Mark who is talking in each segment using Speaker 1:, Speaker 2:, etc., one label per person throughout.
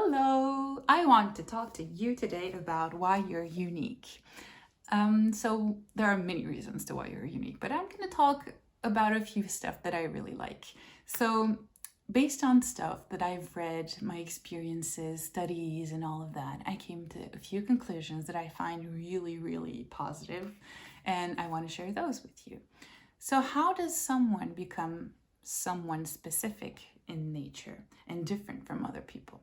Speaker 1: Hello! I want to talk to you today about why you're unique. So there are many reasons to why you're unique, but I'm going to talk about a few stuff that I really like. So based on stuff that I've read, my experiences, studies, and all of that, I came to a few conclusions that I find really, really positive, and I want to share those with you. So how does someone become someone specific in nature and different from other people?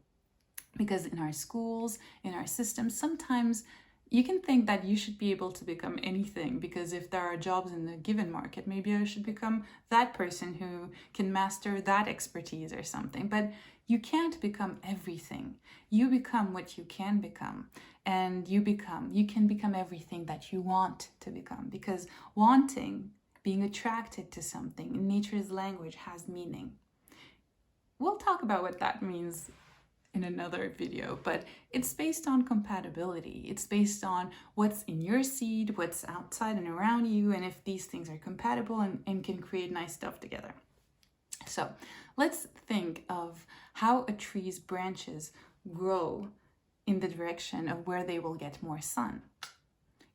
Speaker 1: Because in our schools, in our systems, sometimes you can think that you should be able to become anything, because if there are jobs in a given market, maybe I should become that person who can master that expertise or something. But you can't become everything. You become what you can become, and you can become everything that you want to become, because wanting, being attracted to something in nature's language, has meaning. We'll talk about what that means in another video, but it's based on compatibility. It's based on what's in your seed, what's outside and around you, and if these things are compatible and can create nice stuff together. So let's think of how a tree's branches grow in the direction of where they will get more sun.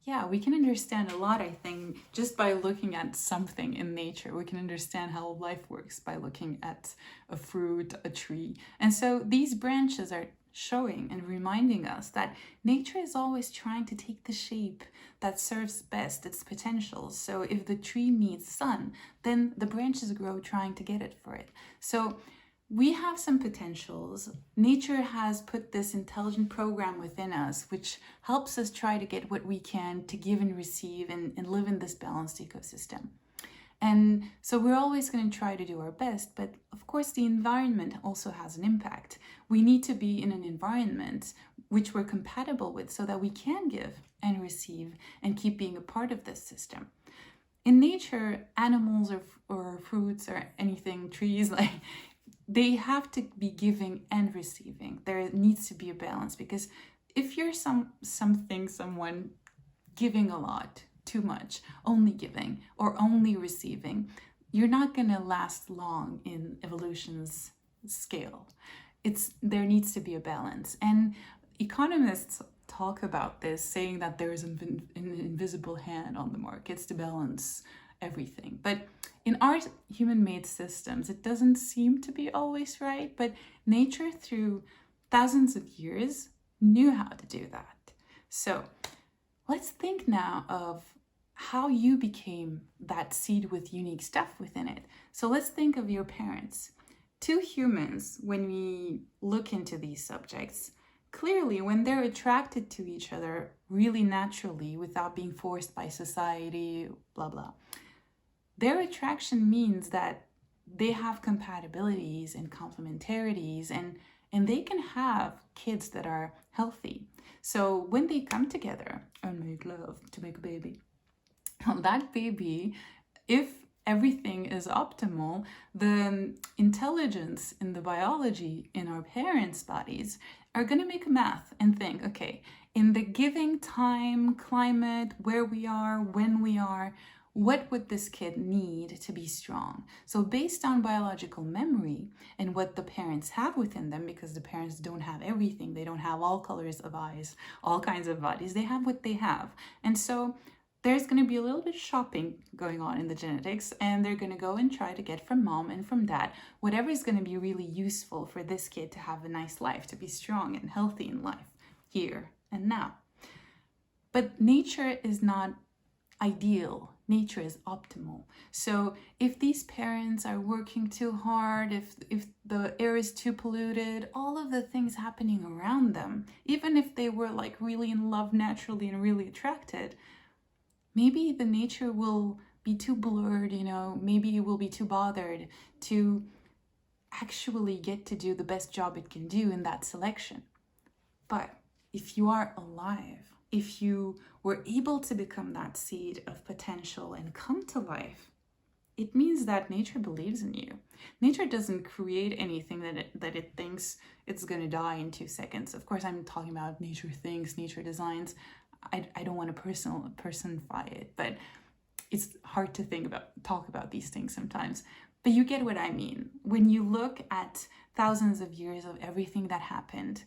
Speaker 1: Yeah, we can understand a lot, I think, just by looking at something in nature. We can understand how life works by looking at a fruit, a tree. And so these branches are showing and reminding us that nature is always trying to take the shape that serves best its potential. So if the tree needs sun, then the branches grow trying to get it for it. So we have some potentials. Nature has put this intelligent program within us, which helps us try to get what we can to give and receive and live in this balanced ecosystem. And so we're always going to try to do our best, but of course the environment also has an impact. We need to be in an environment which we're compatible with so that we can give and receive and keep being a part of this system. In nature, animals or fruits or anything, trees, they have to be giving and receiving. There needs to be a balance, because if you're someone giving a lot, too much, only giving or only receiving, you're not going to last long in evolution's scale. There needs to be a balance. And economists talk about this, saying that there is an invisible hand on the markets to balance everything. But in our human-made systems, it doesn't seem to be always right, but nature through thousands of years knew how to do that. So let's think now of how you became that seed with unique stuff within it. So let's think of your parents. Two humans, when we look into these subjects, clearly when they're attracted to each other really naturally without being forced by society, blah, blah, their attraction means that they have compatibilities and complementarities, and they can have kids that are healthy. So when they come together and make love to make a baby, that baby, if everything is optimal, the intelligence in the biology in our parents' bodies are going to make math and think, okay, in the giving time, climate, where we are, when we are, what would this kid need to be strong? So based on biological memory and what the parents have within them, because the parents don't have everything, they don't have all colors of eyes, all kinds of bodies, they have what they have. And so there's going to be a little bit of shopping going on in the genetics, and they're going to go and try to get from mom and from dad whatever is going to be really useful for this kid to have a nice life, to be strong and healthy in life, here and now. But nature is not ideal. Nature is optimal. So if these parents are working too hard, if the air is too polluted, all of the things happening around them, even if they were like really in love naturally and really attracted, maybe the nature will be too blurred, maybe it will be too bothered to actually get to do the best job it can do in that selection. But if you are alive, if you were able to become that seed of potential and come to life, it means that nature believes in you. Nature doesn't create anything that it thinks it's going to die in 2 seconds. Of course, I'm talking about nature thinks, nature designs. I don't want to personify it, but it's hard to talk about these things sometimes. But you get what I mean. When you look at thousands of years of everything that happened,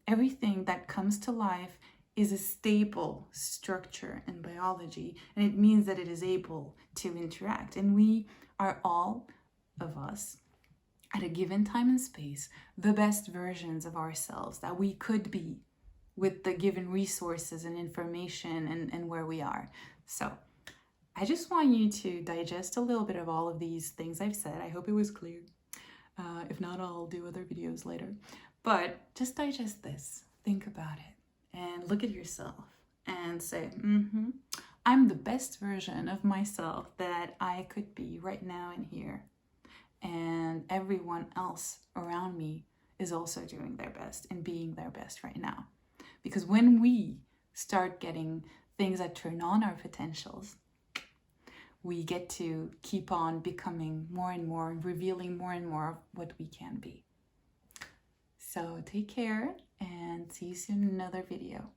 Speaker 1: Everything that comes to life is a stable structure in biology, and it means that it is able to interact. And we are all of us at a given time and space the best versions of ourselves that we could be with the given resources and information and where we are. So I just want you to digest a little bit of all of these things I've said. I hope it was clear. If not, I'll do other videos later. But just digest this, think about it, and look at yourself and say, I'm the best version of myself that I could be right now and here. And everyone else around me is also doing their best and being their best right now. Because when we start getting things that turn on our potentials, we get to keep on becoming more and more, revealing more and more of what we can be. So take care and see you soon in another video.